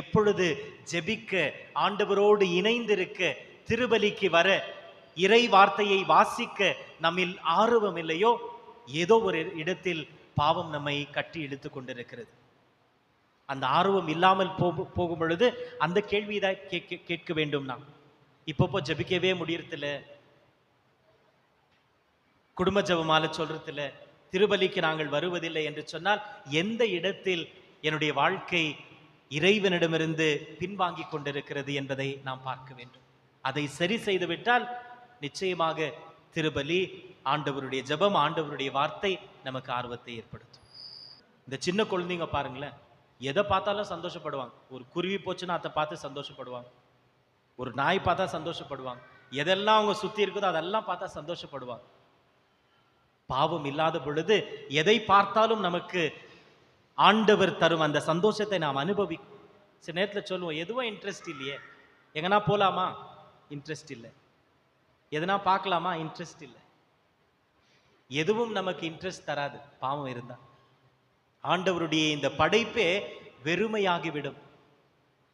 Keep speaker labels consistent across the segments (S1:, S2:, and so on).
S1: எப்பொழுது ஜெபிக்க, ஆண்டவரோடு இணைந்திருக்க, திருபலிக்கு வர, இறை வார்த்தையை வாசிக்க நம்மில் ஆர்வம் இல்லையோ, ஏதோ ஒரு இடத்தில் பாவம் நம்மை கட்டி இழுத்து கொண்டிருக்கிறது. அந்த ஆர்வம் இல்லாமல் போகும் பொழுது அந்த கேள்விதான் கேட்க வேண்டும். நாம் இப்போ ஜெபிக்கவே முடியறதில்ல, குடும்ப ஜெபமால சொல்றதில்ல, திருபலிக்கு நாங்கள் வருவதில்லை என்று சொன்னால் எந்த இடத்தில் என்னுடைய வாழ்க்கை இறைவனிடமிருந்து பின்வாங்கி கொண்டிருக்கிறது என்பதை நாம் பார்க்க வேண்டும். அதை சரி செய்து விட்டால் நிச்சயமாக திருபலி, ஆண்டவருடைய ஜெபம், ஆண்டவருடைய வார்த்தை நமக்கு ஆர்வத்தை ஏற்படுத்தும். இந்த சின்ன குழந்தைங்க பாருங்களேன், எதை பார்த்தாலும் சந்தோஷப்படுவாங்க. ஒரு குருவி போச்சுன்னா அதை பார்த்து சந்தோஷப்படுவாங்க, ஒரு நாய் பார்த்தா சந்தோஷப்படுவாங்க, எதெல்லாம் அவங்க சுத்தி இருக்குதோ அதெல்லாம் பார்த்தா சந்தோஷப்படுவாங்க. பாவம் இல்லாத பொழுது எதை பார்த்தாலும் நமக்கு ஆண்டவர் தரும் அந்த சந்தோஷத்தை நாம் அனுபவிக்கும். சில நேரத்தில் சொல்லுவோம், எதுவும் இன்ட்ரெஸ்ட் இல்லையே, எங்கன்னா போலாமா, இன்ட்ரெஸ்ட் இல்லை, எதனா பார்க்கலாமா, இன்ட்ரெஸ்ட் இல்லை. எதுவும் நமக்கு இன்ட்ரெஸ்ட் தராது பாவம் இருந்தால். ஆண்டவருடைய இந்த படைப்பே வெறுமையாகிவிடும்.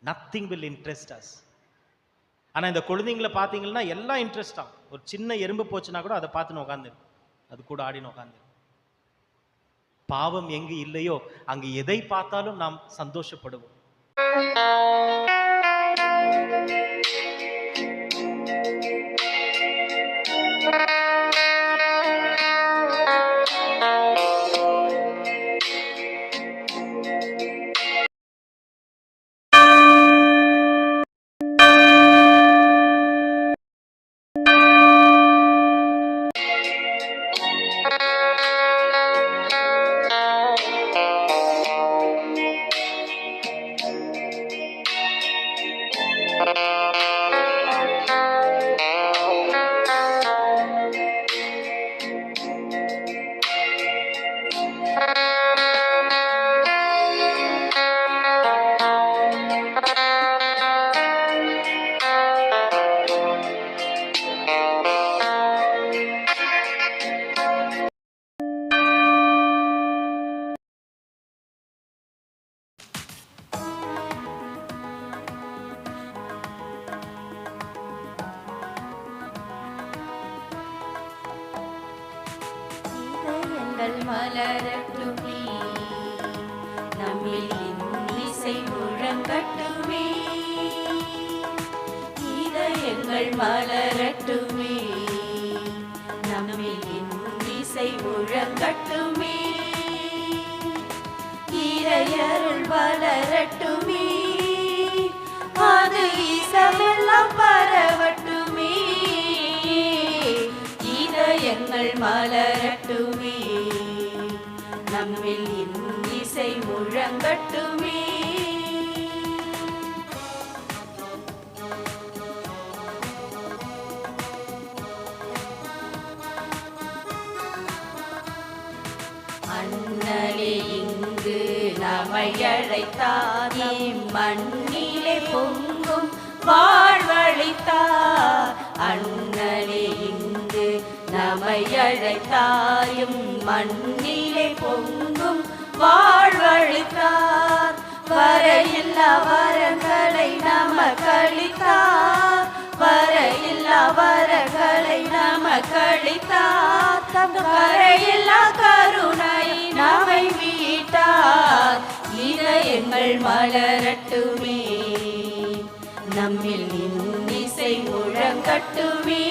S1: Nothing will interest us. ஆனா இந்த குழந்தைங்களை பார்த்தீங்கன்னா எல்லாம் இன்ட்ரெஸ்ட் ஆகும். ஒரு சின்ன எறும்பு போச்சுன்னா கூட அதை பார்த்துன்னு உட்காந்து, அது கூட ஆடின்னு உட்காந்து. பாவம் எங்கு இல்லையோ அங்கு எதை பார்த்தாலும் நாம் சந்தோஷப்படுவோம்.
S2: மலரட்டுமே, நம்மில் இன்னிசை முழங்கட்டுமே. இதயங்கள் மலரட்டுமே, நம்மில் இன்னிசை முழங்கட்டுமே. இறையருள் வளரட்டுமே, அது இசமெல்லாம் பரவட்டுமே. இதயங்கள் மலரட்டுமே, நம்மில் இன்னிசை முழங்கட்டுமே. அண்ணலே இங்கு நம்மை அழைத்தார், மண்ணிலே பொங்கும் வாழ்வழித்தார். அண்ணலே இங்கு நம்மை அழைத்தாயும் மண்ணிலே பொங்கும் வாழ்வழித்தார். வரையில்லா வரங்களை நமக்களித்தார், வரையில்லா வரங்களை நமக்களித்தார். தம் கரையில்லா கருணை நம்மை மீட்டார். இதயங்கள் மலரட்டுமே, நம்மில் இன்னிசை முழங்கட்டுமே.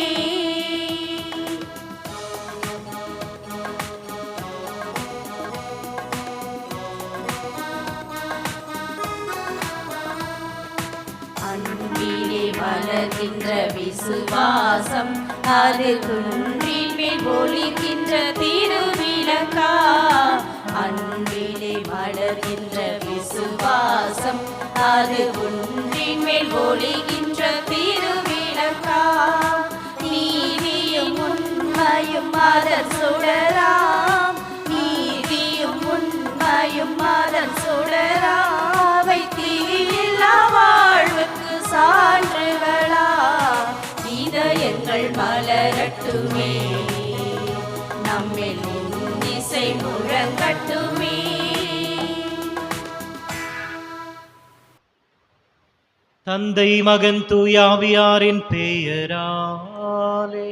S2: அன்பிலே வளர்கின்ற விசுவாசம், அது குன்றின் மேல் ஒளிக்கின்ற திருவிளக்கா. அன்பிலே வளர்கின்ற விசுவாசம், அது குன்றின் மேல் ஒளிக்கின்ற திருவிளக்கா. நீதியும் உண்மையும் அதன் சுடராம், நீதியும் உண்மையும் அதன் சுடராவை தீயில்லா வாழ்வுக்கு சான்றுகளா. இதயங்கள் மலரட்டுமே, நம்மில் இன்னிசை முழங்கட்டுமே.
S1: தந்தை மகன் தூயாவியாரின் பெயராலே.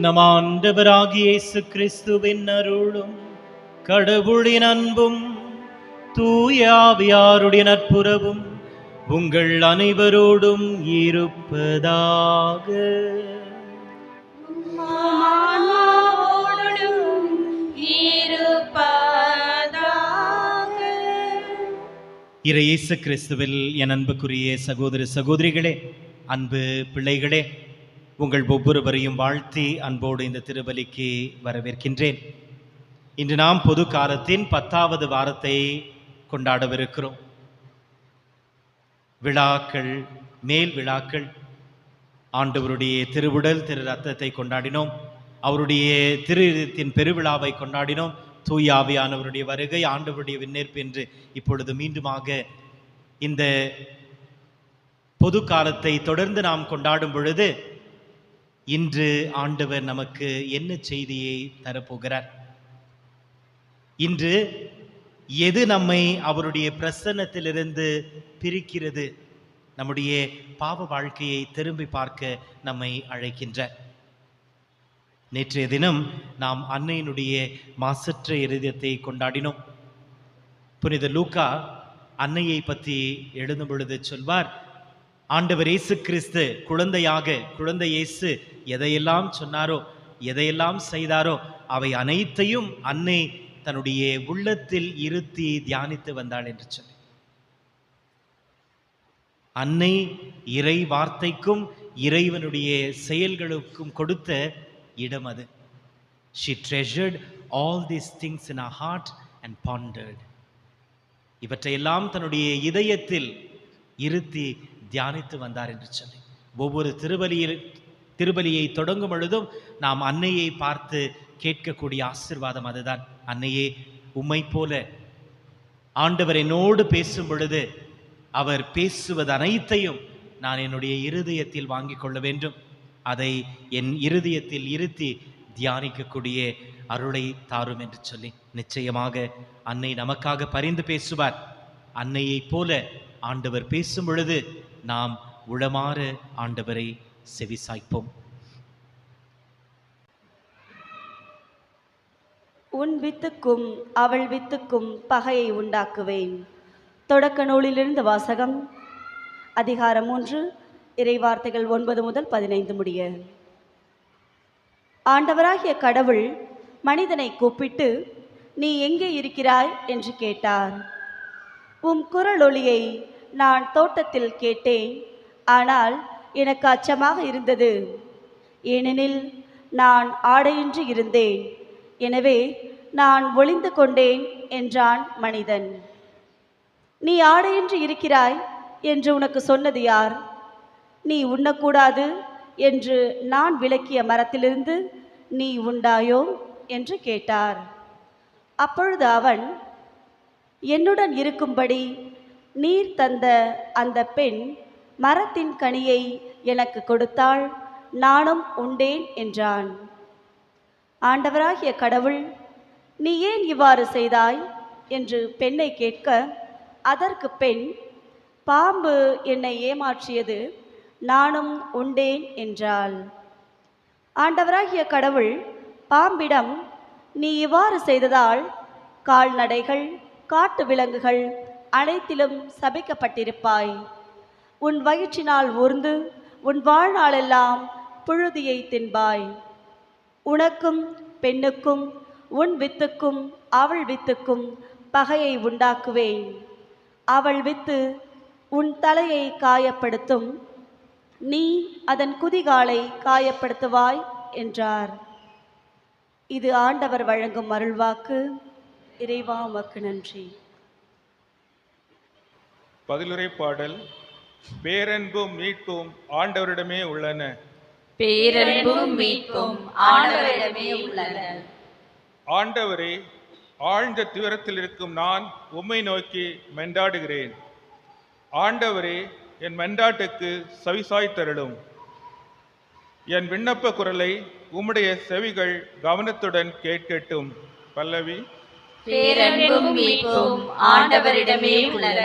S1: நம் ஆண்டவராகிய இயேசு கிறிஸ்துவின் அருளும் கடவுளின் அன்பும் தூயாவியாருடைய நட்புறவும் உங்கள் அனைவரோடும் இருப்பதாக. இறை இயேசு கிறிஸ்துவில் என் அன்புக்குரிய சகோதர சகோதரிகளே, அன்பு பிள்ளைகளே, உங்கள் ஒவ்வொருவரையும் வாழ்த்தி அன்போடு இந்த திருபலிக்கு வரவேற்கின்றேன். இன்று நாம் பொது காலத்தின் 10வது வாரத்தை கொண்டாடவிருக்கிறோம். விழாக்கள், மேல் விழாக்கள், ஆண்டவருடைய திருவுடல் திரு ரத்தத்தை கொண்டாடினோம், அவருடைய திருத்தின் பெருவிழாவை கொண்டாடினோம், தூய ஆவியானவருடைய வருகை, ஆண்டவருடைய விண்ணேற்பு என்று இப்பொழுது மீண்டுமாக இந்த பொது காலத்தை தொடர்ந்து நாம் கொண்டாடும் பொழுது இன்று ஆண்டவர் நமக்கு என்ன செய்தியை தரப்போகிறார்? இன்று எது நம்மை அவருடைய பிரசன்னத்திலிருந்து பிரிக்கிறது? நம்முடைய பாவ வாழ்க்கையை திரும்பி பார்க்க நம்மை அழைக்கின்றார். நேற்றைய தினம் நாம் அன்னையினுடைய மாசற்ற இருதயத்தை கொண்டாடினோம். புனித லூக்கா அன்னையை பற்றி எழுதும் பொழுது சொல்வார், ஆண்டவர் இயேசு கிறிஸ்து குழந்தை இயேசு எதையெல்லாம் சொன்னாரோ, எதையெல்லாம் செய்தாரோ, அவை அனைத்தையும் அன்னை தன்னுடைய உள்ளத்தில் இருத்தி தியானித்து வந்தாள் என்று சொல்லி. அன்னை இறை வார்த்தைக்கும் இறைவனுடைய செயல்களுக்கும் கொடுத்த இடம் அது. She treasured all these things in her heart and pondered. இவற்றையெல்லாம் தன்னுடைய இதயத்தில் இருத்தி தியானித்து வந்தார் என்று சொல்லி. ஒவ்வொரு திருபலியை தொடங்கும் பொழுதும் நாம் அன்னையை பார்த்து கேட்கக்கூடிய ஆசீர்வாதம் அதுதான். அன்னையே, உம்மை போல ஆண்டவர் என்னோடு பேசும் பொழுது அவர் பேசுவது அனைத்தையும் நான் என்னுடைய இருதயத்தில் வாங்கிக் கொள்ள வேண்டும். அதை என் இருதயத்தில் இருத்தி தியானிக்கக்கூடிய அருளை தாரும் என்று சொல்லி நிச்சயமாக அன்னை நமக்காக பரிந்து பேசுவார். அன்னையை போல ஆண்டவர் பேசும் பொழுது நாம் உளமாற ஆண்டவரை செவிசாய்ப்போம்.
S2: உன் வித்துக்கும் அவள் வித்துக்கும் பகையை உண்டாக்குவேன். தொடக்க நூலிலிருந்து வாசகம். அதிகாரம் 3, இறைவார்த்தைகள் 9 முதல் 15 முடிய. ஆண்டவராகிய கடவுள் மனிதனை கூப்பிட்டு, நீ எங்கே இருக்கிறாய் என்று கேட்டார். உம் குரலொலியை நான் தோட்டத்தில் கேட்டேன், ஆனால் எனக்கு அச்சமாக இருந்தது, ஏனெனில் நான் ஆடையின்றி இருந்தேன், எனவே நான் ஒளிந்து கொண்டேன் என்றான் மனிதன். நீ ஆடையின்றி இருக்கிறாய் என்று உனக்கு சொன்னது யார்? நீ உண்ணக்கூடாது என்று நான் விலக்கிய மரத்திலிருந்து நீ உண்டாயோ என்று கேட்டார். அப்பொழுது அவன், என்னுடன் இருக்கும்படி நீர் தந்த அந்த பெண் மரத்தின் கனியை எனக்கு கொடுத்தாள், நானும் உண்டேன் என்றான். ஆண்டவராகிய கடவுள், நீ ஏன் இவ்வாறு செய்தாய் என்று பெண்ணை கேட்க, அதற்கு பெண், பாம்பு என்னை ஏமாற்றியது, நானும் உண்டேன் என்றாள். ஆண்டவராகிய கடவுள் பாம்பிடம், நீ இவ்வாறு செய்ததால் கால்நடைகள், காட்டு விலங்குகள் அனைத்திலும் சபிக்கப்பட்டிருப்பாய். உன் வயிற்றினால் ஊர்ந்து உன் வாழ்நாளெல்லாம் புழுதியை தின்பாய். உனக்கும் பெண்ணுக்கும் உன் வித்துக்கும் அவள் வித்துக்கும் பகையை உண்டாக்குவேன். அவள் வித்து உன் தலையை காயப்படுத்தும், நீ அதன் குதிகாலை காயப்படுத்துவாய் என்றார். இது ஆண்டவர் வழங்கும் அருள்வாக்கு. இறைவா, உமக்கு நன்றி.
S3: பதிலுரை பாடல். பேரன்பும் மீட்பும் ஆண்டவரிடமே உள்ளன.
S4: பேரன்பும் மீட்பும் ஆண்டவரிடமே உள்ளன.
S3: ஆண்டவரே, ஆழ்ந்த துயரத்தில் இருக்கும் நான் உம்மை நோக்கி மெண்டாடுகிறேன். ஆண்டவரே, என் மெண்டாட்டுக்கு செவிசாய் தருளும். என் விண்ணப்ப குரலை உம்முடைய செவிகள் கவனத்துடன் கேட்கட்டும். பல்லவி.
S4: பேரன்பும் மீட்பும் ஆண்டவரிடமே உள்ளன.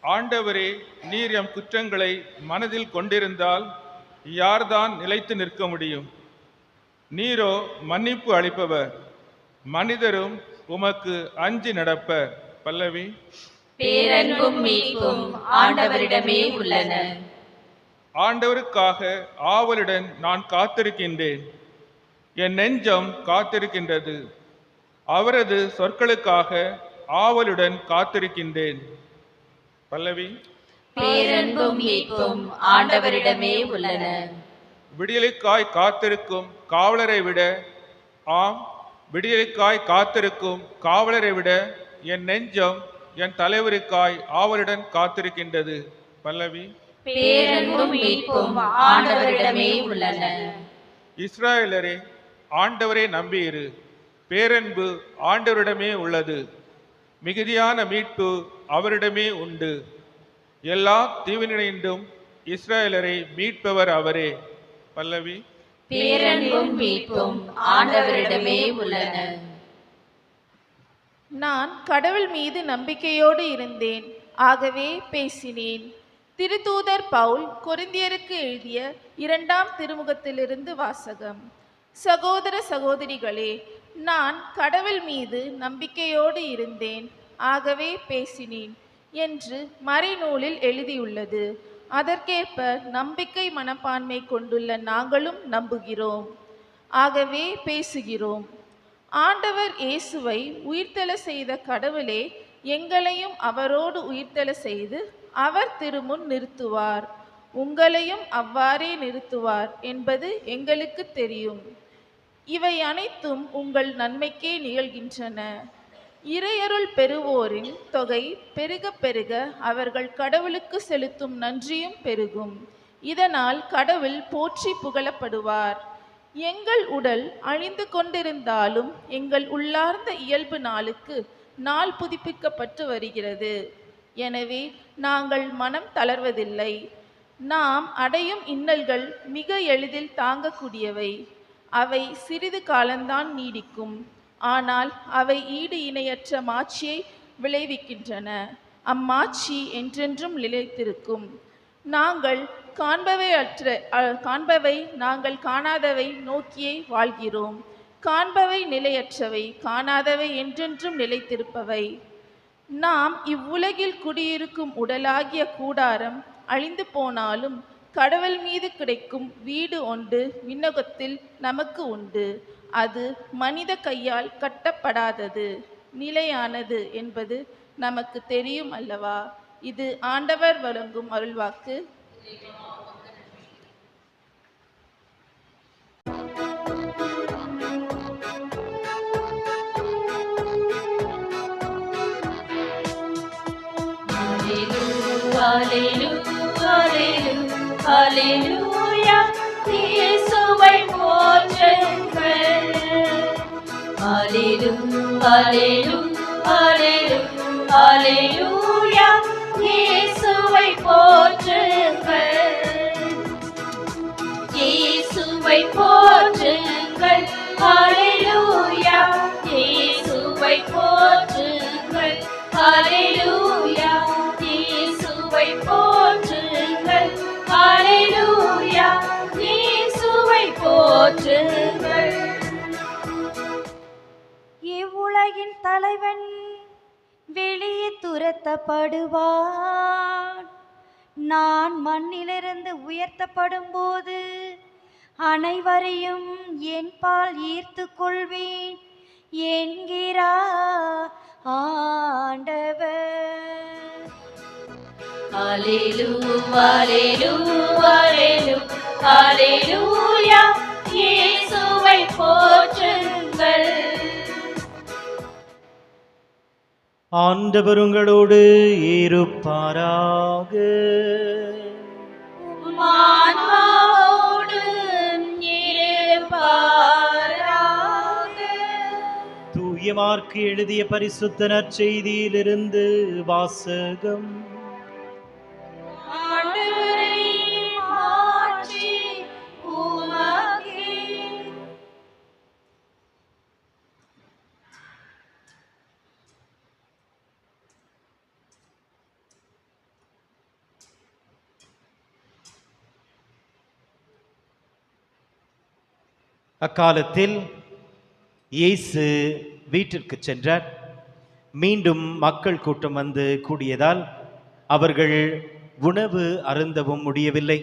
S3: ஆண்டவரே, நீர் எம் குற்றங்களை மனதில் கொண்டிருந்தால் யார்தான் நிலைத்து நிற்க முடியும்? நீரோ மன்னிப்பு அளிப்பவர், மனிதரும் உமக்கு அஞ்சி நடப்பர். பல்லவி.
S4: பேரன்பும் மீட்பும் ஆண்டவரிடமே உள்ளன.
S3: ஆண்டவருக்காக ஆவலுடன் நான் காத்திருக்கின்றேன். என் நெஞ்சம் காத்திருக்கின்றது. அவரது சொற்களுக்காக ஆவலுடன் காத்திருக்கின்றேன். பல்லவி.
S4: பேரன்பும் மீட்பும் ஆண்டவரிடமே உள்ளன.
S3: விடியலுக்காய் காத்திருக்கும் காவலரை விட, ஆம், விடியலுக்காய் காத்திருக்கும் காவலரை விட என் நெஞ்சம் என் தலைவருக்காய் ஆவலுடன் காத்திருக்கின்றது. பல்லவி.
S4: பேரன்பும் மீட்பும் ஆண்டவரிடமே உள்ளன.
S3: இஸ்ராயலரே, ஆண்டவரை நம்பியிரு. பேரன்பு ஆண்டவரிடமே உள்ளது. மிகுதியான மீட்பு அவரிடமே உண்டு. எல்லா தீவினையிலும் இஸ்ராயலரை மீட்பவர் அவரே. பல்லவி.
S4: பேரன்பும் மீட்பும் ஆண்டவரிடமே உள்ளன.
S5: நான் கடவுள் மீது நம்பிக்கையோடு இருந்தேன், ஆகவே பேசினேன். திருத்தூதர் பவுல் கொரிந்தியருக்கு எழுதிய 2ஆம் திருமுகத்திலிருந்து வாசகம். சகோதர சகோதரிகளே, நான் கடவுள் மீது நம்பிக்கையோடு இருந்தேன், ஆகவே பேசினேன் என்று மறைநூலில் எழுதியுள்ளது. அதற்கேற்ப நம்பிக்கை மனப்பான்மை கொண்டுள்ள நாங்களும் நம்புகிறோம், ஆகவே பேசுகிறோம். ஆண்டவர் இயேசுவை உயிர்த்தெழ செய்த கடவுளே எங்களையும் அவரோடு உயிர்த்தெழ செய்து அவர் திருமுன் நிறுத்துவார், உங்களையும் அவ்வாறே நிறுத்துவார் என்பது எங்களுக்கு தெரியும். இவை அனைத்தும் உங்கள் நன்மைக்கே நிகழ்கின்றன. இறையருள் பெறுவோரின் தொகை பெருக பெருக அவர்கள் கடவுளுக்கு செலுத்தும் நன்றியும் பெருகும். இதனால் கடவுள் போற்றி புகழப்படுவார். எங்கள் உடல் அழிந்து கொண்டிருந்தாலும் எங்கள் உள்ளார்ந்த இயல்பு நாளுக்கு நாள் புதுப்பிக்கப்பட்டு வருகிறது. எனவே நாங்கள் மனம் தளர்வதில்லை. நாம் அடையும் இன்னல்கள் மிக எளிதில் தாங்கக்கூடியவை. அவை சிறிது காலம்தான் நீடிக்கும், ஆனால் அவை ஈடு இணையற்ற மாட்சியை விளைவிக்கின்றன. அம்மாட்சி என்றென்றும் நிலைத்திருக்கும். நாங்கள் காண்பவை நாங்கள் காணாதவை நோக்கியே வாழ்கிறோம். காண்பவை நிலையற்றவை, காணாதவை என்றென்றும் நிலைத்திருப்பவை. நாம் இவ்வுலகில் குடியிருக்கும் உடலாகிய கூடாரம் அழிந்து போனாலும் கடவுள் மீது கிடைக்கும் வீடு ஒன்று விண்ணகத்தில் நமக்கு உண்டு. அது மனித கையால் கட்டப்படாதது, நிலையானது என்பது நமக்கு தெரியும் அல்லவா? இது ஆண்டவர் வழங்கும் அருள்வாக்கு.
S4: ஹல்லேலூயா, இயேசுவை போற்றுங்கள். ஹல்லேலூயா, இயேசுவை போற்றுங்கள். இயேசுவை போற்றுங்கள். ஹல்லேலூயா, இயேசுவை போற்றுங்கள். ஹல்லேலூயா, இயேசுவை போற்றுங்கள். ஹல்லேலூயா, இயேசுவை போற்றுங்கள்.
S2: இவ்வுலகின் தலைவன் வெளியே துரத்தப்படுவான். நான் மண்ணிலிருந்து உயர்த்தப்படும் போது அனைவரையும் என்பால் ஈர்த்து கொள்வேன் என்கிறார் ஆண்டவர்.
S4: ஹல்லேலூயா, இயேசுவை போற்றுங்கள்.
S1: ஆண்டவர் உங்களோடு இருப்பாராக.
S4: ஆன்மாவோடும் இருப்பாராக.
S1: தூய மார்க்கு எழுதிய பரிசுத்த நற்செய்தியிலிருந்து வாசகம்.
S4: ஆண்டவரே, மாட்சி உமக்கே.
S1: அக்காலத்தில் இயேசு வீட்டிற்கு சென்றார். மீண்டும் மக்கள் கூட்டம் வந்து கூடியதால் அவர்கள் உணவு அருந்தவும் முடியவில்லை.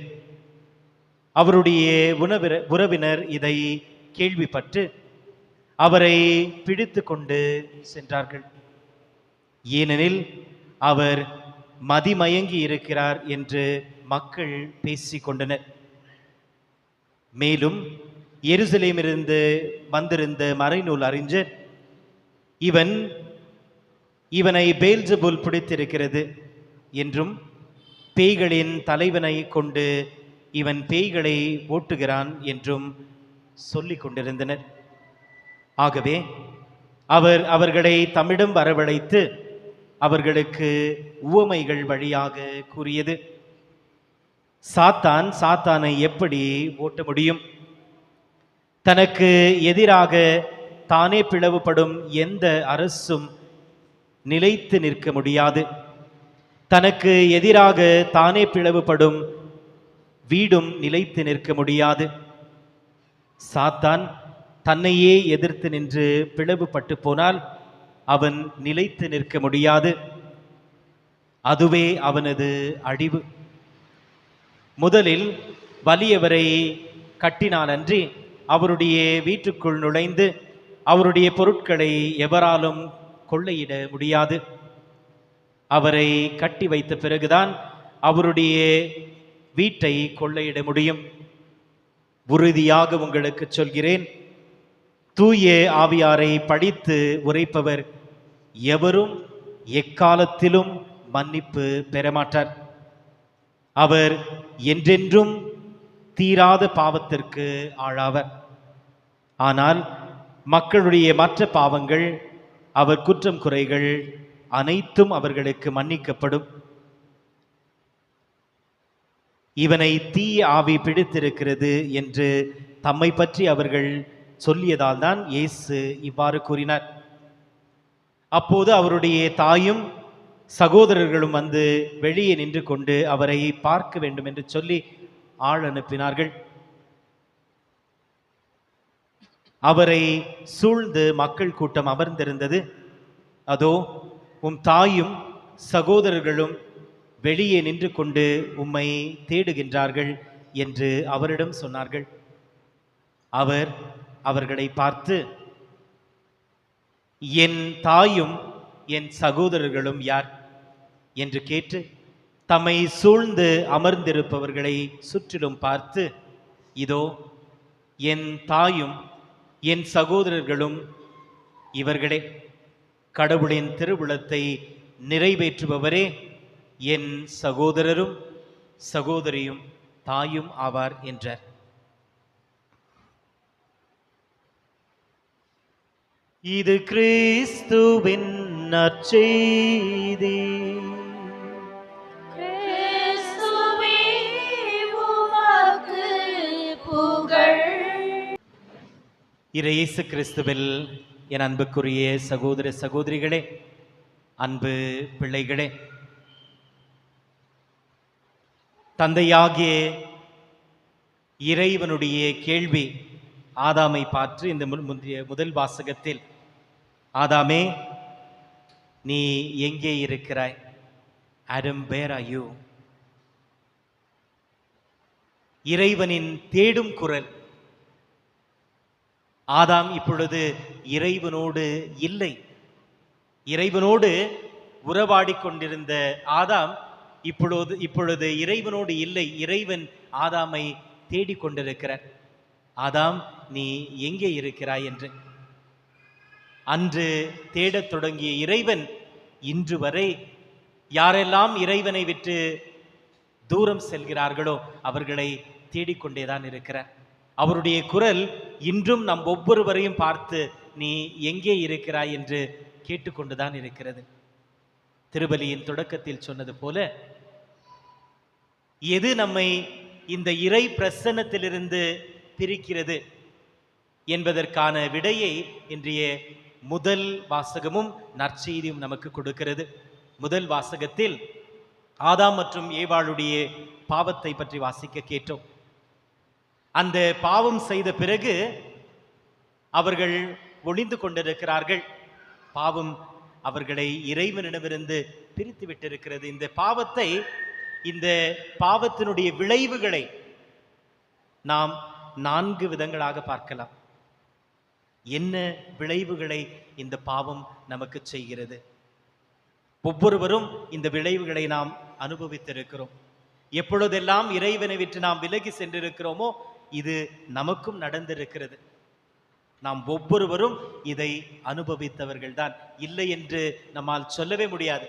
S1: அவருடைய உறவினர் இதை கேள்விப்பட்டு அவரை பிடித்து கொண்டு சென்றார்கள். ஏனெனில் அவர் மதிமயங்கி இருக்கிறார் என்று மக்கள் பேசிக் கொண்டனர். மேலும் எருசலேமிலிருந்து வந்திருந்த மறைநூல் அறிஞர் இவனை பெல்செபூல் பிடித்திருக்கிறது என்றும் பேய்களின் தலைவனை கொண்டு இவன் பேய்களை ஓட்டுகிறான் என்றும் சொல்லிக் கொண்டிருந்தனர். ஆகவே அவர்களை தம்மிடம் வரவழைத்து அவர்களுக்கு உவமைகள் வழியாக கூறியது: சாத்தானை எப்படி ஓட்ட முடியும்? தனக்கு எதிராக தானே பிளவுபடும் எந்த அரசும் நிலைத்து நிற்க முடியாது. தனக்கு எதிராக தானே பிளவுபடும் வீடும் நிலைத்து நிற்க முடியாது. சாத்தான் தன்னையே எதிர்த்து நின்று பிளவுபட்டு போனால் அவன் நிலைத்து நிற்க முடியாது. அதுவே அவனது அழிவு. முதலில் வலியவரை கட்டினால் அன்றி அவருடைய வீட்டுக்குள் நுழைந்து அவருடைய பொருட்களை எவராலும் கொள்ளையிட முடியாது. அவரை கட்டி வைத்த பிறகுதான் அவருடைய வீட்டை கொள்ளையிட முடியும். உறுதியாக உங்களுக்கு சொல்கிறேன், தூய ஆவியாரை படித்து உரைப்பவர் எவரும் எக்காலத்திலும் மன்னிப்பு பெறமாட்டார். அவர் என்றென்றும் தீராத பாவத்திற்கு ஆளாவர். ஆனால் மக்களுடைய மற்ற பாவங்கள், அவர் குற்றம் குறைகள் அனைத்தும் அவர்களுக்கு மன்னிக்கப்படும். இவனை தீய ஆவி பிடித்திருக்கிறது என்று தம்மை பற்றி அவர்கள் சொல்லியதால் தான் இயேசு இவ்வாறு கூறினார். அப்போது அவருடைய தாயும் சகோதரர்களும் வந்து வெளியே நின்று கொண்டு அவரை பார்க்க வேண்டும் என்று சொல்லி ஆள் அனுப்பினார்கள். அவரை சூழ்ந்து மக்கள் கூட்டம் அமர்ந்திருந்தது. அதோ உம் தாயும் சகோதரர்களும் வெளியே நின்று கொண்டு உம்மை தேடுகின்றார்கள் என்று அவரிடம் சொன்னார்கள். அவர் அவர்களை பார்த்து, என் தாயும் என் சகோதரர்களும் யார் என்று கேட்டு தம்மை சூழ்ந்து அமர்ந்திருப்பவர்களை சுற்றிலும் பார்த்து, இதோ என் தாயும் என் சகோதரர்களும் இவர்களே. கடவுளின் திருவுளத்தை நிறைவேற்றுபவரே என் சகோதரரும் சகோதரியும் தாயும் ஆவார் என்றார். இது கிறிஸ்துவின் நற்செய்தி.
S4: கிறிஸ்துவே உமக்கு புகழ்.
S1: இயேசு கிறிஸ்துவில் என் அன்புக்குரிய சகோதர சகோதரிகளே, அன்பு பிள்ளைகளே, தந்தையாகிய இறைவனுடைய கேள்வி ஆதாமை பார்த்து இந்த முதல் வாசகத்தில், ஆதாமே நீ எங்கே இருக்கிறாய்? Adam, where are you? இறைவனின் தேடும் குரல். ஆதாம் இப்பொழுது இறைவனோடு இல்லை. இறைவனோடு உறவாடி கொண்டிருந்த ஆதாம் இப்பொழுது இறைவனோடு இல்லை. இறைவன் ஆதாமை தேடிக்கொண்டிருக்கிறார். ஆதாம் நீ எங்கே இருக்கிறாய் என்று. அன்று தேடத் தொடங்கிய இறைவன் இன்று வரை யாரெல்லாம் இறைவனை விட்டு தூரம் செல்கிறார்களோ அவர்களை தேடிக்கொண்டேதான் இருக்கிறார். அவருடைய குரல் இன்றும் நம் ஒவ்வொருவரையும் பார்த்து நீ எங்கே இருக்கிறாய் என்று கேட்டுக்கொண்டுதான் இருக்கிறது. திருபலியின் தொடக்கத்தில் சொன்னது போல, எது நம்மை இந்த இறை பிரசன்னத்திலிருந்து பிரிக்கிறது என்பதற்கான விடையை இன்றைய முதல் வாசகமும் நற்செய்தியும் நமக்கு கொடுக்கிறது. முதல் வாசகத்தில் ஆதாம் மற்றும் ஏவாளுடைய பாவத்தை பற்றி வாசிக்க கேட்டோம். அந்த பாவம் செய்த பிறகு அவர்கள் ஒளிந்து கொண்டிருக்கிறார்கள். பாவம் அவர்களை இறைவனிடமிருந்து பிரித்து விட்டிருக்கிறது. இந்த பாவத்தினுடைய விளைவுகளை நாம் 4 விதங்களாக பார்க்கலாம். என்ன விளைவுகளை இந்த பாவம் நமக்கு செய்கிறது? ஒவ்வொருவரும் இந்த விளைவுகளை நாம் அனுபவித்திருக்கிறோம். எப்பொழுதெல்லாம் இறைவனை விட்டு நாம் விலகி சென்றிருக்கிறோமோ இது நமக்கும் நடந்திருக்கிறது. நாம் ஒவ்வொருவரும் இதை அனுபவித்தவர்கள்தான், இல்லை என்று நம்மால் சொல்லவே முடியாது.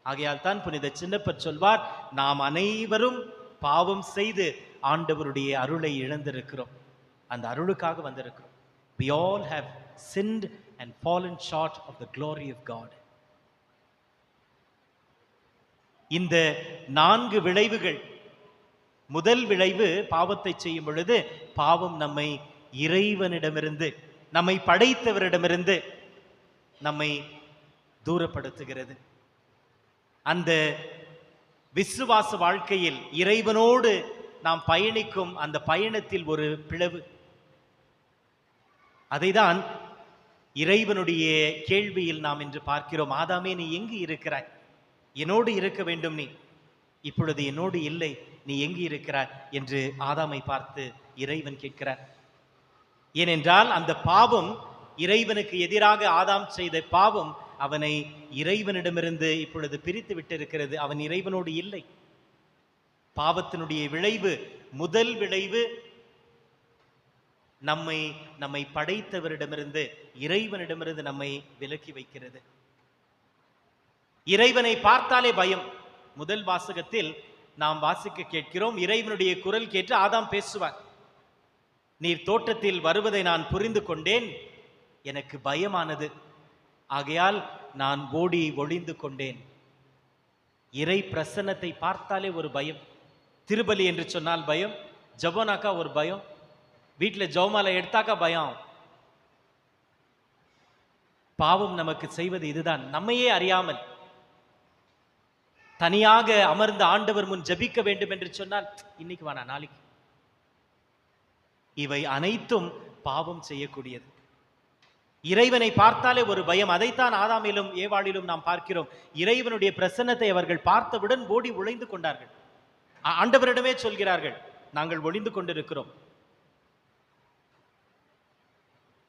S1: ஆகையால் தான் புனித சின்னப்பர் சொல்வார், நாம் அனைவரும் பாவம் செய்து ஆண்டவருடைய அருளை இழந்திருக்கிறோம். அந்த அருளுக்காக வந்திருக்கிறோம். We all have sinned and fallen short of the glory of God. இந்த 4 விளைவுகள். முதல் விளைவு, பாவத்தை செய்யும் பொழுது பாவம் நம்மை இறைவனிடமிருந்து, நம்மை படைத்தவரிடமிருந்து நம்மை தூரப்படுத்துகிறது. அந்த விசுவாச வாழ்க்கையில் இறைவனோடு நாம் பயணிக்கும் அந்த பயணத்தில் ஒரு பிளவு. அதைதான் இறைவனுடைய கேள்வியில் நாம் இன்று பார்க்கிறோம். ஆதாமே, நீ எங்கு இருக்கிறாய்? என்னோடு இருக்க வேண்டும், நீ இப்பொழுது என்னோடு இல்லை, நீ எங்கு இருக்கிறாய் என்று ஆதாமை பார்த்து இறைவன் கேட்கிறார். ஏனென்றால் அந்த பாவம், இறைவனுக்கு எதிராக ஆதாம் செய்த பாவம் அவனை இறைவனிடமிருந்து இப்பொழுது பிரித்து விட்டிருக்கிறது. அவன் இறைவனோடு இல்லை. பாவத்தினுடைய விளைவு, முதல் விளைவு, நம்மை படைத்தவரிடமிருந்து, இறைவனிடமிருந்து நம்மை விலக்கி வைக்கிறது. இறைவனை பார்த்தாலே பயம். முதல் வாசகத்தில் நாம் வாசிக்க கேட்கிறோம், இறைவனுடைய குரல் கேட்டு ஆதாம் பேசுவார். நீர் தோட்டத்தில் வருவதை நான் புரிந்து கொண்டேன், எனக்கு பயமானது, ஆகையால் நான் ஓடி ஒளிந்து கொண்டேன். இறை பிரசன்னத்தை பார்த்தாலே ஒரு பயம். திருபலி என்று சொன்னால் பயம், ஜபோனாக்கா ஒரு பயம், வீட்டில் ஜவுமாலை எடுத்தாக்கா பயம். பாவம் நமக்கு செய்வது இதுதான். நம்மையே அறியாமல் தனியாக அமர்ந்த ஆண்டவர் முன் ஜபிக்க வேண்டும் என்று சொன்னால், இன்னைக்கு வேணா, நாளைக்கு. இவை அனைத்தும் பாவம் செய்யக்கூடியது. இறைவனை பார்த்தாலே ஒரு பயம். அதைத்தான் ஆதாமிலும் ஏவாளிலும் நாம் பார்க்கிறோம். இறைவனுடைய பிரசன்னத்தை அவர்கள் பார்த்தவுடன் ஓடி ஒளிந்து கொண்டார்கள். ஆண்டவரிடமே சொல்கிறார்கள், நாங்கள் ஒளிந்து கொண்டிருக்கிறோம்.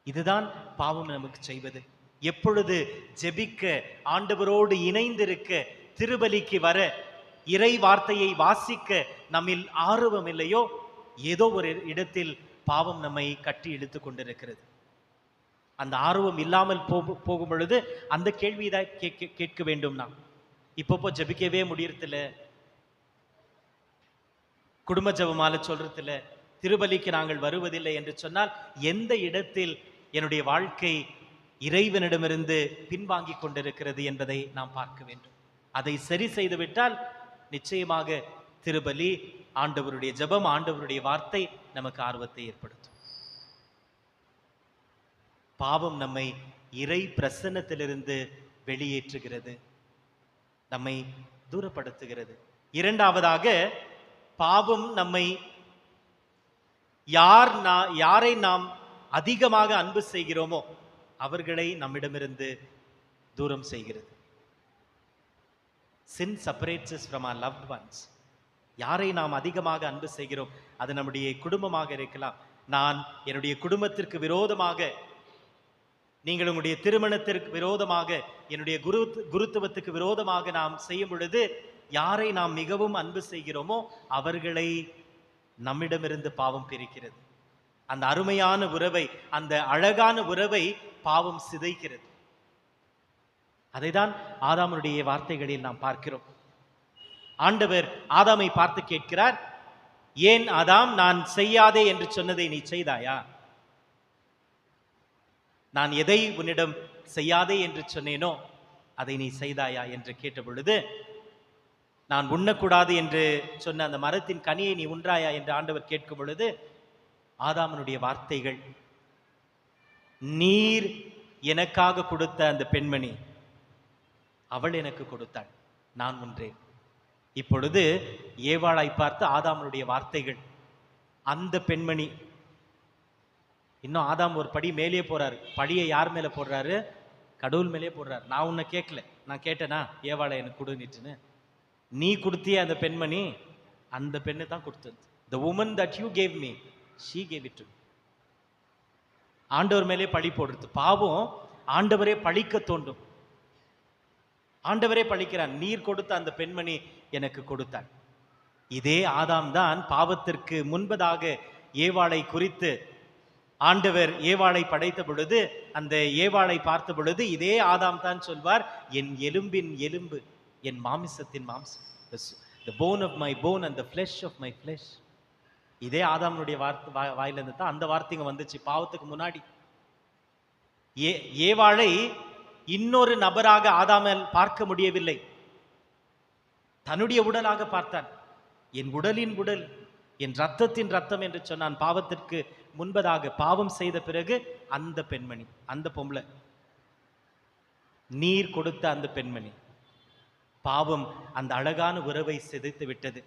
S1: இதுதான் பாவம் நமக்கு செய்வது. எப்பொழுது ஜெபிக்க, ஆண்டவரோடு இணைந்திருக்க, திருபலிக்கு வர, இறை வார்த்தையை வாசிக்க நம்மில் ஆர்வம் இல்லையோ, ஏதோ ஒரு இடத்தில் பாவம் நம்மை கட்டி இழுத்து கொண்டிருக்கிறது. அந்த ஆர்வம் இல்லாமல் போகும் பொழுது அந்த கேள்விதான் கேட்க வேண்டும். நாம் இப்போ ஜபிக்கவே முடியறதில்ல, குடும்ப ஜபமால சொல்றதில்ல, திருபலிக்கு நாங்கள் வருவதில்லை என்று சொன்னால் எந்த இடத்தில் என்னுடைய வாழ்க்கை இறைவனிடமிருந்து பின்வாங்கி கொண்டிருக்கிறது என்பதை நாம் பார்க்க வேண்டும். அதை சரி செய்து விட்டால் நிச்சயமாக திருபலி, ஆண்டவருடைய ஜபம், ஆண்டவருடைய வார்த்தை நமக்கு ஆர்வத்தை ஏற்படுத்தும். பாவம் நம்மை இறை பிரசன்னத்திலிருந்து வெளியேற்றுகிறது, நம்மை தூரப்படுத்துகிறது. இரண்டாவதாக, பாவம் நம்மை யாரை நாம் அதிகமாக அன்பு செய்கிறோமோ அவர்களை நம்மிடமிருந்து தூரம் செய்கிறது. Sin separates us from our loved ones. யாரை நாம் அதிகமாக அன்பு செய்கிறோம், அது நம்முடைய குடும்பமாக இருக்கலாம். நான் என்னுடைய குடும்பத்திற்கு விரோதமாக, நீங்கள் உங்களுடைய திருமணத்திற்கு விரோதமாக, என்னுடைய குருத்துவத்துக்கு விரோதமாக நாம் செய்யும் பொழுது யாரை நாம் மிகவும் அன்பு செய்கிறோமோ அவர்களை நம்மிடமிருந்து பாவம் பிரிக்கிறது. அந்த அருமையான உறவை, அந்த அழகான உறவை பாவம் சிதைக்கிறது. அதைதான் ஆதாமுடைய வார்த்தைகளில் நாம் பார்க்கிறோம். ஆண்டவர் ஆதாமை பார்த்து கேட்கிறார், ஏன் ஆதாம், நான் செய்யாதே என்று சொன்னதை நீ செய்தாயா? நான் எதை உன்னிடம் செய்யாதே என்று சொன்னேனோ அதை நீ செய்தாயா என்று கேட்ட பொழுது, நான் உண்ணக்கூடாது என்று சொன்ன அந்த மரத்தின் கனியை நீ உண்றாயா என்று ஆண்டவர் கேட்கும் பொழுது, ஆதாமனுடைய வார்த்தைகள், நீர் எனக்காக கொடுத்த அந்த பெண்மணி, அவள் எனக்கு கொடுத்தாள், நான் உன்றேன். இப்பொழுது ஏவாளை பார்த்து ஆதாமனுடைய வார்த்தைகள், அந்த பெண்மணி இன்னும் ஆதாம் ஒரு படி மேலேயே போறாரு. படியை யார் மேல போடுறாரு? கடவுள் மேலேயே போடுறாரு. நான் உன்னை கேட்கல, நான் கேட்டேனா ஏவாளை எனக்கு கொடுன்னுட்டுன்னு? நீ கொடுத்திய அந்த பெண்மணி, அந்த பெண்ணு தான் கொடுத்தது. The woman that you gave me, she gave it to me. ஆண்டவர் மேலே பழி போடுறது. பாவம் ஆண்டவரே பழிக்க தோண்டும். ஆண்டவரே பழிக்கிறான். நீர் கொடுத்த அந்த பெண்மணி எனக்கு கொடுத்தாள். இதே ஆதாம் தான் பாவத்திற்கு முன்பதாக ஏவாளை குறித்து ஆண்டவர் ஏவாளை படைத்த பொழுது, அந்த ஏவாளை பார்த்த பொழுது இதே ஆதாம் தான் சொல்வார், என் எலும்பின் எலும்பு, என் மாமிசத்தின் மாம்சம், the bone of my bone and the flesh of my flesh. இதே ஆதாமுடைய வாயிலிருந்து தான் அந்த வார்த்தைங்க வந்துச்சு பாவத்துக்கு முன்னாடி. ஏவாளை இன்னொரு நபராக ஆதாமல் பார்க்க முடியவில்லை, தன்னுடைய உடலாக பார்த்தான். என் உடலின் உடல், என் ரத்தத்தின் ரத்தம் என்று சொன்னான். பாவத்திற்கு முன்பதாக, பாவம் செய்த பிறகு அந்த பெண்மணி, அந்த பொம்பளை, நீர் கொடுத்த அந்த பெண்மணி, பாவம் அந்த அழகான உறவை சிதைத்து விட்டது.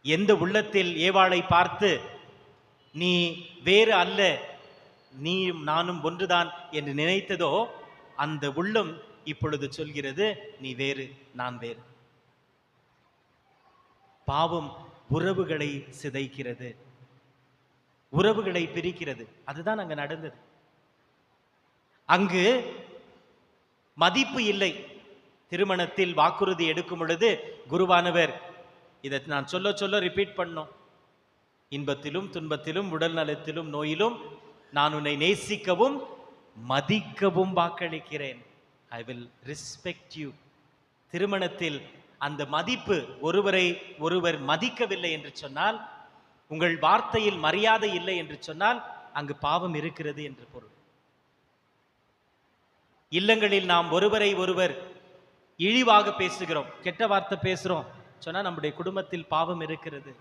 S1: எந்த உள்ளத்தில் ஏவாளை பார்த்து நீ வேறு அல்ல, நீயும் நானும் ஒன்றுதான் என்று நினைத்ததோ, அந்த உள்ளம் இப்பொழுது சொல்கிறது நீ வேறு, நான் வேறு. பாவம் உறவுகளை சிதைக்கிறது, உறவுகளை பிரிக்கிறது. அதுதான் அங்கு நடந்தது. அங்கு மதிப்பு இல்லை. திருமணத்தில் வாக்குறுதி எடுக்கும் பொழுது குருவானவர் இதை நான் சொல்ல சொல்ல ரிப்பீட் பண்ணோம். இன்பத்திலும் துன்பத்திலும் உடல் நலத்திலும் நோயிலும் நான் உன்னை நேசிக்கவும் மதிக்கவும் வாக்களிக்கிறேன். I will respect you. திருமணத்தில் அந்த மதிப்பு, ஒருவரை ஒருவர் மதிக்கவில்லை என்று சொன்னால், உங்கள் வார்த்தையில் மரியாதை இல்லை என்று சொன்னால், அங்கு பாவம் இருக்கிறது என்று பொருள். இல்லங்களில் நாம் ஒருவரை ஒருவர் இழிவாக பேசுகிறோம், கெட்ட வார்த்தை பேசுறோம் சொன்னா நம்முடைய குடும்பத்தில் பாவம் இருக்கிறது.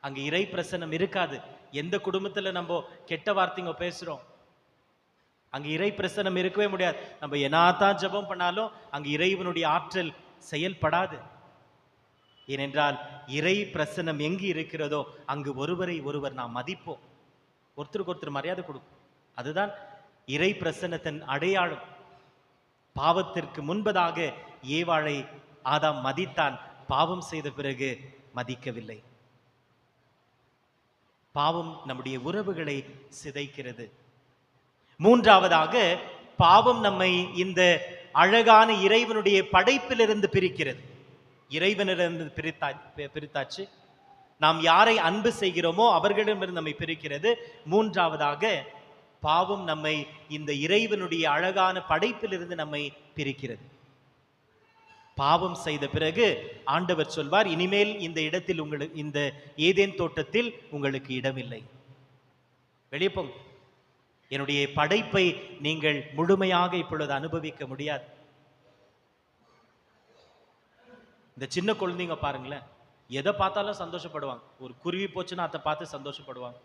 S1: அங்கு இறை பிரசன்னம் இருக்காது. எந்த குடும்பத்துல நம்ம கெட்ட வார்த்தைங்க பேசுறோம், அங்கு இறை பிரசன்னம் இருக்கவே முடியாது. நம்ம என்னதான் ஜெபம் பண்ணாலும் அங்கு இறைவனுடைய ஆற்றல் செயல்படாது. ஏனென்றால் இறை பிரசன்னம் எங்கு இருக்கிறதோ அங்கு ஒருவரை ஒருவர் நாம் மதிப்போம், ஒருத்தருக்கு ஒருத்தர் மரியாதை கொடுப்போம். அதுதான் இறை பிரசன்னத்தின் அடையாளம். பாவத்திற்கு முன்பதாக ஏவாளை ஆதாம் மதித்தான், பாவம் செய்த பிறகு மதிக்கவில்லை. பாவம் நம்முடைய உறவுகளை சிதைக்கிறது. மூன்றாவதாக, பாவம் நம்மை இந்த அழகான இறைவனுடைய படைப்பிலிருந்து பிரிக்கிறது. இறைவனிலிருந்து பிரித்தாச்சு. நாம் யாரை அன்பு செய்கிறோமோ அவர்களிடமிருந்து நம்மை பிரிக்கிறது. மூன்றாவதாக, பாவம் நம்மை இந்த இறைவனுடைய அழகான படைப்பிலிருந்து நம்மை பிரிக்கிறது. பாவம் செய்த பிறகு ஆண்டவர் சொல்வார், இனிமேல் இந்த இடத்தில் உங்களுக்கு, இந்த ஏதேன் தோட்டத்தில் உங்களுக்கு இடமில்லை, வெளியே போங்க. என்னுடைய படைப்பை நீங்கள் முழுமையாக இப்பொழுது அனுபவிக்க முடியாது. இந்த சின்ன குழந்தைங்க பாருங்களேன், எதை பார்த்தாலும் சந்தோஷப்படுவாங்க. ஒரு குருவி போச்சுன்னா அதை பார்த்து சந்தோஷப்படுவாங்க,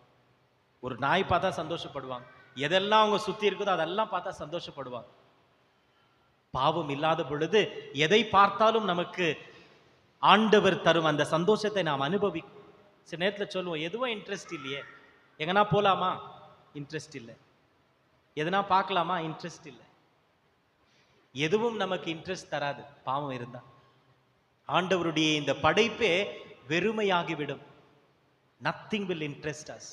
S1: ஒரு நாய் பார்த்தா சந்தோஷப்படுவாங்க, எதெல்லாம் அவங்க சுத்தி இருக்குதோ அதெல்லாம் பார்த்தா சந்தோஷப்படுவாங்க. பாவம் இல்லாத பொழுது எதை பார்த்தாலும் நமக்கு ஆண்டவர் தரும் அந்த சந்தோஷத்தை நாம் அனுபவிக்கும். சில நேரத்தில் சொல்லுவோம், எதுவும் இன்ட்ரெஸ்ட் இல்லையே, எங்கன்னா போலாமா, இன்ட்ரெஸ்ட் இல்லை, எதனா பார்க்கலாமா, இன்ட்ரெஸ்ட் இல்லை. எதுவும் நமக்கு இன்ட்ரெஸ்ட் தராது பாவம் இருந்தா. ஆண்டவருடைய இந்த படைப்பே வெறுமையாகிவிடும். Nothing will interest us.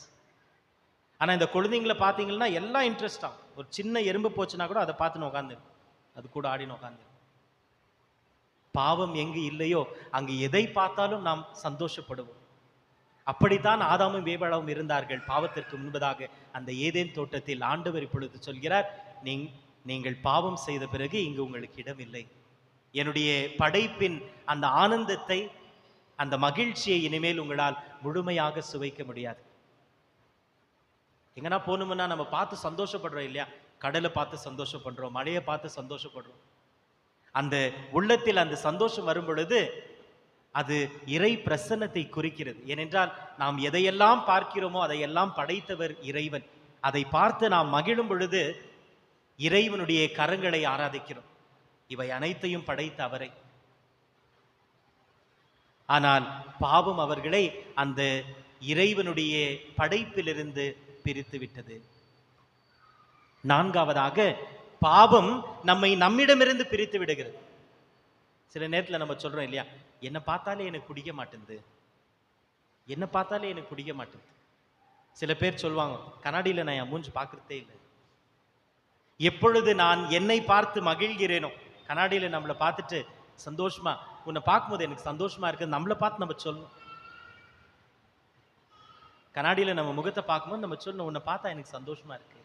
S1: ஆனா இந்த குழந்தைங்களை பார்த்தீங்கன்னா எல்லாம் இன்ட்ரெஸ்ட் ஆகும். ஒரு சின்ன எறும்பு போச்சுன்னா கூட அதை பார்த்துன்னு உட்காந்து, அது கூட ஆடின்னு உட்காந்து. பாவம் எங்கு இல்லையோ அங்கு எதை பார்த்தாலும் நாம் சந்தோஷப்படுவோம். அப்படித்தான் ஆதாமும் ஏவாளும் இருந்தார்கள் பாவத்திற்கு முன்பதாக அந்த ஏதேன் தோட்டத்தில். ஆண்டவர் இப்பொழுது சொல்கிறார், நீங்கள் பாவம் செய்த பிறகு இங்கு உங்களுக்கு இடமில்லை. என்னுடைய படைப்பின் அந்த ஆனந்தத்தை, அந்த மகிழ்ச்சியை இனிமேல் உங்களால் முழுமையாக சுவைக்க முடியாது. எங்கன்னா போகணும்னா நம்ம பார்த்து சந்தோஷப்படுறோம் இல்லையா, கடலை பார்த்து சந்தோஷப்படுறோம், மழையை பார்த்து சந்தோஷப்படுறோம். அந்த உள்ளத்தில் அந்த சந்தோஷம் வரும் பொழுது அது இறை பிரசன்னத்தை குறிக்கிறது. ஏனென்றால் நாம் எதையெல்லாம் பார்க்கிறோமோ அதையெல்லாம் படைத்தவர் இறைவன். அதை பார்த்து நாம் மகிழும் பொழுது இறைவனுடைய கரங்களை ஆராதிக்கிறோம். இவை அனைத்தையும் படைத்த அவரை. ஆனால் பாவம் அவர்களை அந்த இறைவனுடைய படைப்பிலிருந்து பிரித்து விட்டது. நான்காவதாக, பாவம் நம்மை நம்மிடமிருந்து பிரித்து விடுகிறது. சில நேரத்தில் நம்ம சொல்றோம் இல்லையா, என்னை பார்த்தாலே எனக்கு பிடிக்க மாட்டேங்குது, என்னை பார்த்தாலே எனக்கு பிடிக்க மாட்டேங்குது. சில பேர் சொல்லுவாங்க, கண்ணாடியில் நான் என் மூஞ்சி பார்க்கறதே இல்லை. எப்பொழுது நான் என்னை பார்த்து மகிழ்கிறேனோ, கண்ணாடியில் நம்மளை பார்த்துட்டு சந்தோஷமா, உன்னை பார்க்கும்போது எனக்கு சந்தோஷமா இருக்குது, நம்மளை பார்த்து நம்ம சொல்லணும். கண்ணாடியில் நம்ம முகத்தை பார்க்கும்போது நம்ம சொல்லணும், உன்னை பார்த்தா எனக்கு சந்தோஷமா இருக்கு.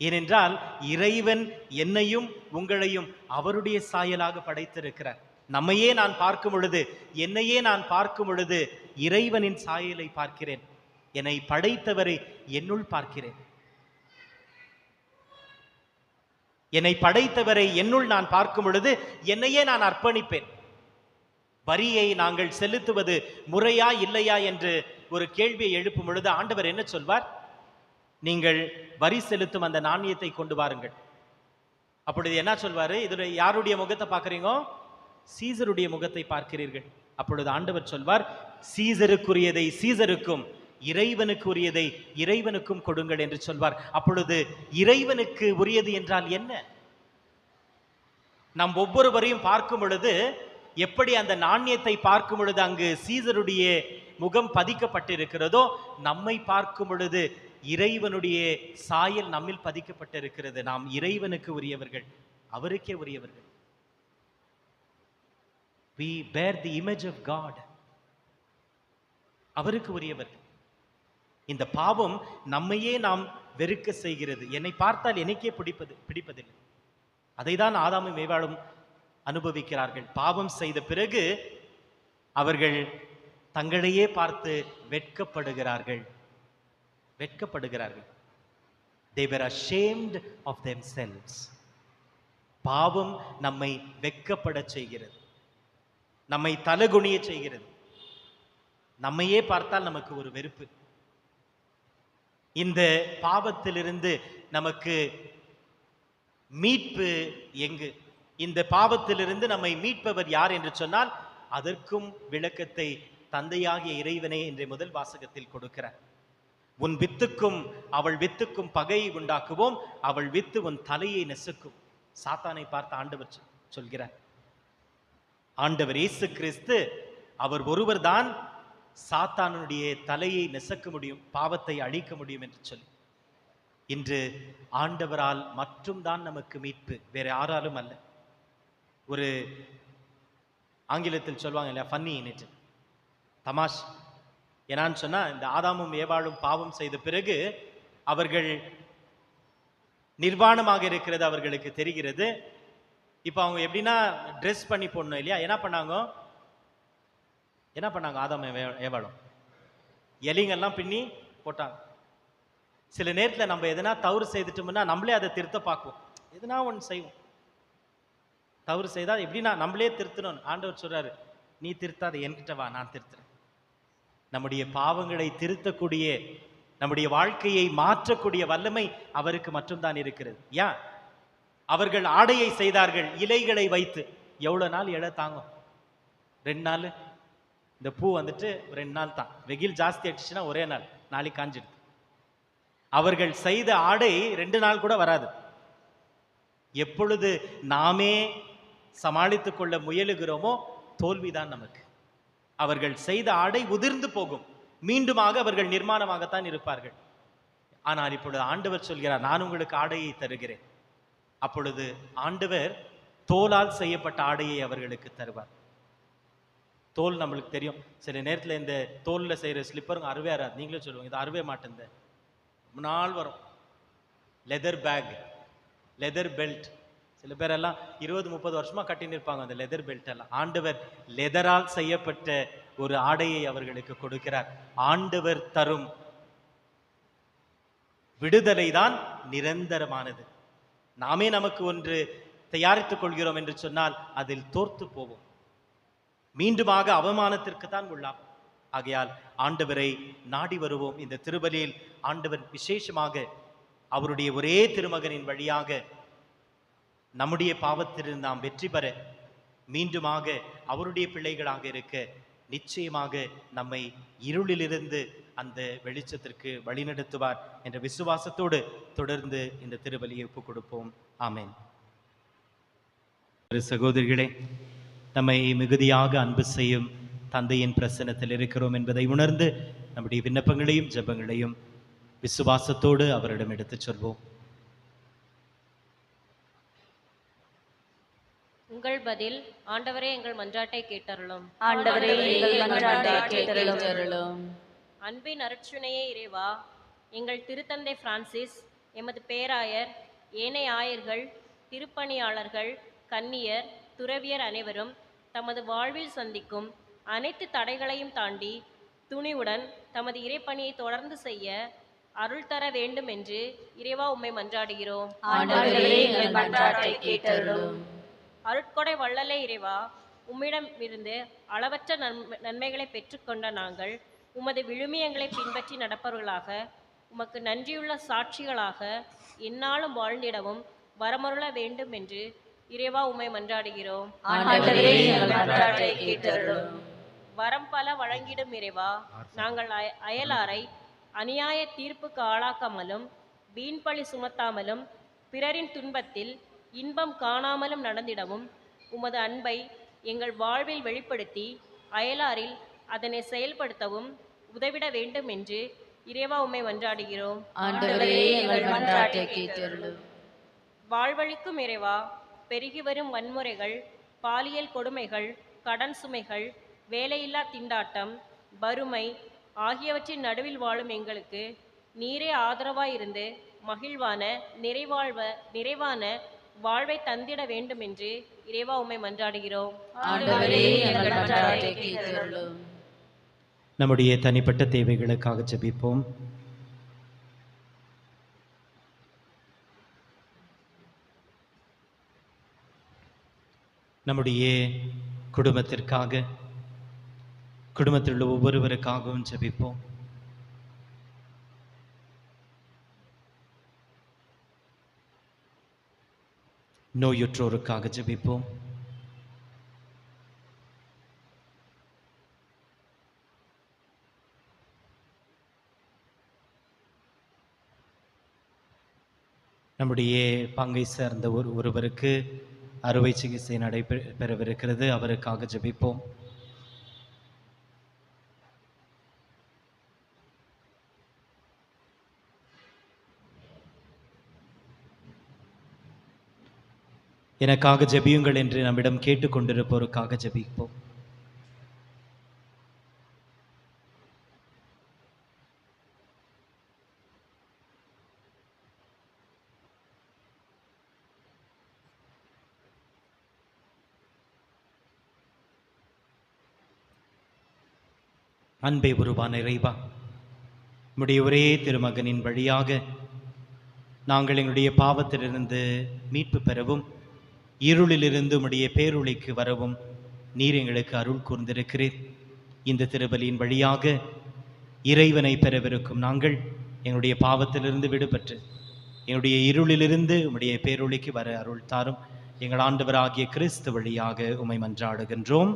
S1: ஏனென்றால் இறைவன் என்னையும் உங்களையும் அவருடைய சாயலாக படைத்திருக்கிறார். நம்மையே நான் பார்க்கும் பொழுது, என்னையே நான் பார்க்கும் பொழுது இறைவனின் சாயலை பார்க்கிறேன். என்னை படைத்தவரை என்னுள் பார்க்கிறேன். என்னை படைத்தவரை என்னுள் நான் பார்க்கும் பொழுது என்னையே நான் அர்ப்பணிப்பேன். வரியை நாங்கள் செலுத்துவது முறையா இல்லையா என்று ஒரு கேள்வியை எழுப்பும் பொழுது ஆண்டவர் என்ன சொல்வார்? நீங்கள் வரி செலுத்தும் அந்த நாணயத்தை கொண்டு வாருங்கள். அப்பொழுது என்ன சொல்வாரு? இதுல யாருடைய முகத்தை பார்க்கறீங்க? சீசருடைய முகத்தை பார்க்கிறீர்கள். அப்பொழுது ஆண்டவர் சொல்வார், சீசருக்குரியதை சீசருக்கும், இறைவனுக்கு உரியதை இறைவனுக்கும் கொடுங்கள் என்று சொல்வார். அப்பொழுது இறைவனுக்கு உரியது என்றால் என்ன? நாம் ஒவ்வொருவரையும் பார்க்கும் பொழுது, எப்படி அந்த நாணயத்தை பார்க்கும் பொழுது அங்கு சீசருடைய முகம் பதிக்கப்பட்டிருக்கிறதோ, நம்மை பார்க்கும் பொழுது இறைவனுடைய சாயல் நம்மில் பதிக்கப்பட்டிருக்கிறது. நாம் இறைவனுக்கு உரியவர்கள், அவருக்கே உரியவர்கள். We bear the image of God. அவருக்கு உரியவர்கள். இந்த பாவம் நம்மையே நாம் வெறுக்க செய்கிறது. என்னை பார்த்தால் எனக்கே பிடிப்பதில்லை. அதைதான் ஆதாமும் ஏவாளும் அனுபவிக்கிறார்கள். பாவம் செய்த பிறகு அவர்கள் தங்களையே பார்த்து வெட்கப்படுகிறார்கள். They were ashamed of themselves. பாவம் நம்மை வெட்கப்பட செய்கிறது, நம்மை தலகுனிய செய்கிறது. நம்மையே பார்த்தால் நமக்கு ஒரு வெறுப்பு. இந்த பாவத்திலிருந்து நமக்கு மீட்பு எங்கு? இந்த பாவத்திலிருந்து நம்மை மீட்பவர் யார் என்று சொன்னால், அதற்கும் விளக்கத்தை தந்தையாகிய இறைவனே என்ற முதல் வாசகத்தில் கொடுக்கிறார். உன் வித்துக்கும் அவள் வித்துக்கும் பகையை உண்டாக்குவோம், அவள் வித்து உன் தலையை நெசுக்கும். சாத்தானை பார்த்து ஆண்டவர் சொல்கிறார். ஆண்டவர் இயேசு கிறிஸ்து அவர் ஒருவர் தான் சாத்தானுடைய தலையை நெசக்க முடியும், பாவத்தை அழிக்க முடியும் என்று சொல்லி, இன்று ஆண்டவரால் மட்டும் தான் நமக்கு மீட்பு, வேற யாராலும் அல்ல. ஒரு ஆங்கிலத்தில் சொல்லுவாங்க இல்லையா, ஃபன்னி இன் தமாஷ். என்னான்னு சொன்னா, இந்த ஆதாமும் ஏவாளும் பாவம் செய்த பிறகு அவர்கள் நிர்வாணமாக இருக்கிறது அவர்களுக்கு தெரிகிறது. இப்போ அவங்க எப்படின்னா ட்ரெஸ் பண்ணி போடணும் இல்லையா? என்ன பண்ணாங்க ஆதாமும் ஏவாளும்? எலிங்கெல்லாம் பின்னி போட்டாங்க. சில நேரத்தில் நம்ம எதனா தவறு செய்துட்டோம்னா நம்மளே அதை திருத்த பார்க்குவோம், எதனா ஒன்று செய்வோம். தவறு செய்தால் எப்படின்னா நம்மளே திருத்தணும். ஆண்டவர் சொல்றாரு, நீ திருத்தாத, என்கிட்ட வா, நான் திருத்துறேன். நம்முடைய பாவங்களை திருத்தக்கூடிய, நம்முடைய வாழ்க்கையை மாற்றக்கூடிய வல்லமை அவருக்கு மட்டும்தான் இருக்கிறது. ஏன்? அவர்கள் ஆடையை செய்தார்கள் இலைகளை வைத்து. எவ்வளவு நாள் இலை தாங்கும்? 2 நாள். இந்த பூ வந்துட்டு 2 நாள் தான். வெயில் ஜாஸ்தி ஆயிடுச்சுன்னா ஒரே நாள், நாளைக்கு காஞ்சிடுது. அவர்கள் செய்த ஆடை 2 நாள் கூட வராது. எப்பொழுது நாமே சமாளித்துக் கொள்ள முயலுகிறோமோ தோல்விதான் நமக்கு. அவர்கள் செய்த ஆடை உதிர்ந்து போகும், மீண்டுமாக அவர்கள் நிர்மாணமாகத்தான் இருப்பார்கள். ஆனால் இப்பொழுது ஆண்டவர் சொல்கிறார், நான் உங்களுக்கு ஆடையை தருகிறேன். அப்பொழுது ஆண்டவர் தோலால் செய்யப்பட்ட ஆடையை அவர்களுக்கு தருவார். தோல் நம்மளுக்கு தெரியும். சில நேரத்தில் இந்த தோலில் செய்கிற ஸ்லிப்பருங்க அறுவே ஆறாது. நீங்களே சொல்லுவாங்க, இது அறுவே மாட்டேன், ரொம்ப நாள் வரும். லெதர் பேக், லெதர் பெல்ட், சில பேரெல்லாம் 20-30 வருஷமா கட்டின்னு இருப்பாங்க அந்த லெதர் பெல்ட் எல்லாம். ஆண்டவர் லெதரால் செய்யப்பட்ட ஒரு ஆடையை அவர்களுக்கு கொடுக்கிறார். ஆண்டவர் தரும் விடுதலை தான் நிரந்தரமானது. நாமே நமக்கு ஒன்று தயாரித்துக் கொள்கிறோம் என்று சொன்னால் அதில் தோர்த்து போவோம், மீண்டுமாக அவமானத்திற்கு தான் உள்ளாம். ஆகையால் ஆண்டவரை நாடி வருவோம். இந்த திருபலியில் ஆண்டவர் விசேஷமாக அவருடைய ஒரே திருமகனின் வழியாக நம்முடைய பாவத்திலிருந்து நாம் வெற்றி பெற, மீண்டுமாக அவருடைய பிள்ளைகளாக இருக்க, நிச்சயமாக நம்மை இருளிலிருந்து அந்த வெளிச்சத்திற்கு வழிநடத்துவார் என்ற விசுவாசத்தோடு தொடர்ந்து இந்த திருபலியை ஒப்புக் கொடுப்போம். ஆமென். சகோதரிகளே, நம்மை மிகுதியாக அன்பு செய்யும் தந்தையின் பிரசன்னத்தில் இருக்கிறோம் என்பதை உணர்ந்து நம்முடைய விண்ணப்பங்களையும் ஜெபங்களையும் விசுவாசத்தோடு அவரிடம் எடுத்துச் சொல்வோம்.
S6: உங்கள் பதில் ஆண்டவரே எங்கள் மன்றாட்டை கேட்டருளும்.
S4: ஆண்டவரே எங்கள் மன்றாட்டை கேட்டருளும்.
S6: அன்பின் அருட்சுனையே இறைவா, எங்கள் திருத்தந்தை பிரான்சிஸ், எமது பேராயர், ஏனைய ஆயர்கள், திருப்பணியாளர்கள், கன்னியர், துறவியர் அனைவரும் தமது வாழ்வில் சந்திக்கும் அனைத்து தடைகளையும் தாண்டி துணிவுடன் தமது இறைப்பணியை தொடர்ந்து செய்ய அருள் தர வேண்டும் என்று இறைவா உம்மை மன்றாடுகிறோம்.
S4: ஆண்டவரே எங்கள் மன்றாட்டை கேட்டருளும்.
S6: அருட்கொடை வள்ளலே இறைவா, உம்மிடம் இருந்து அளவற்ற நன்மைகளை பெற்றுக்கொண்ட நாங்கள் உமது விழுமியங்களை பின்பற்றி நடப்பவர்களாக, உமக்கு நன்றியுள்ள சாட்சிகளாக எந்நாளும் வாழ்ந்திடவும் வரமருள வேண்டும் என்று இறைவா உம்மை மன்றாடுகிறோம்.
S4: ஆண்டவரே எங்கள் மன்றாட்டை கேட்டருளும்.
S6: வரம் பல வழங்கிடும் இறைவா, நாங்கள் அயலாரை அநியாய தீர்ப்புக்கு ஆளாக்காமலும் வீண்பழி சுமத்தாமலும் பிறரின் துன்பத்தில் இன்பம் காணாமலும் நடந்திடவும் உமது அன்பை எங்கள் வாழ்வில் வெளிப்படுத்தி அயலாரில் அதனை செயல்படுத்தவும் உதவிட வேண்டும் என்று இறைவா உம்மை மன்றாடுகிறோம்.
S4: ஆண்டவரே எங்கள் மன்றாட்டை கேட்டருளும்.
S6: வாழ்வழிக்கும் இறைவா, பெருகி வரும் வன்முறைகள், பாலியல் கொடுமைகள், கடன் சுமைகள், வேலையில்லா திண்டாட்டம், வறுமை ஆகியவற்றின் நடுவில் வாழும் எங்களுக்கு நீரே ஆதரவாயிருந்து மகிழ்வான நிறைவான வாழ்வை தந்திட வேண்டும் என்று இறைவா உம்மை மன்றாடுகிறோம்.
S4: ஆண்டவரே எங்கள் மன்றாட்டை கேட்டருளும்.
S1: நம்முடைய தனிப்பட்ட தேவைகளுக்காக ஜெபிப்போம். நம்முடைய குடும்பத்திற்காக, குடும்பத்தில் உள்ள ஒவ்வொருவருக்காகவும் ஜெபிப்போம். நோயுற்றோருக்காக ஜெபிப்போம். நம்முடைய பங்கை சேர்ந்த ஒருவருக்கு அறுவை சிகிச்சை நடைபெறவிருக்கிறது, அவருக்காக ஜெபிப்போம். எனக்காக ஜெபியுங்கள் என்று நம்மிடம் கேட்டுக்கொண்டிருப்போருக்காக ஜெபிப்போம். அன்பே உருவான இறைவா, நம்முடைய ஒரே திருமகனின் வழியாக நாங்கள் எங்களுடைய பாவத்திலிருந்து மீட்பு பெறவும், இருளிலிருந்து உம்முடைய பேரொளிக்கு வரவும் நீர் எங்களுக்கு அருள் கூர்ந்திருக்கிறீர். இந்த திருபலியின் வழியாக இறைவனை பெறவிருக்கும் நாங்கள் எங்களுடைய பாவத்திலிருந்து விடுபட்டு எங்களுடைய இருளிலிருந்து உம்முடைய பேரொளிக்கு வர அருள் தாரும். எங்கள் ஆண்டவராகிய கிறிஸ்து வழியாக உம்மை மன்றாடுகின்றோம்.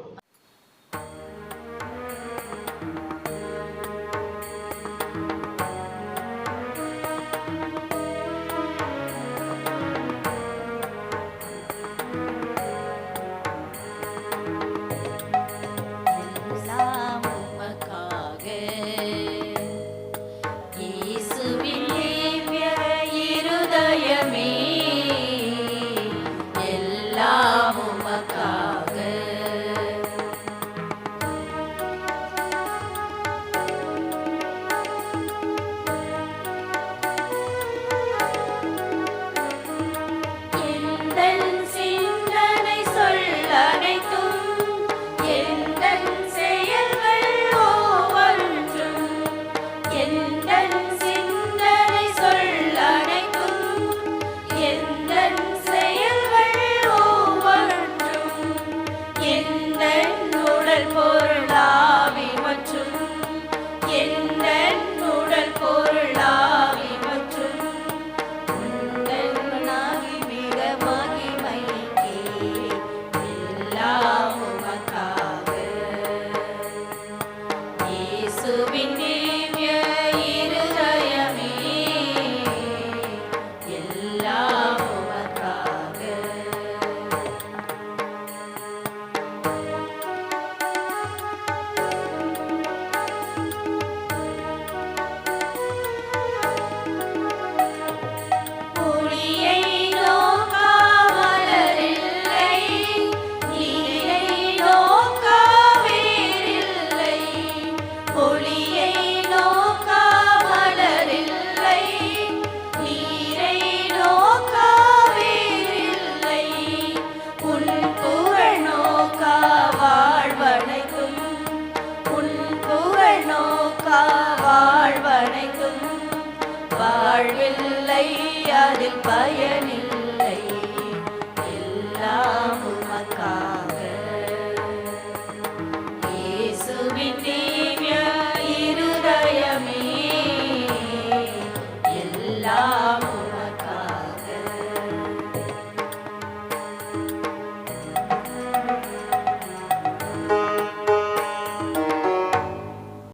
S4: பாதையில் பயணி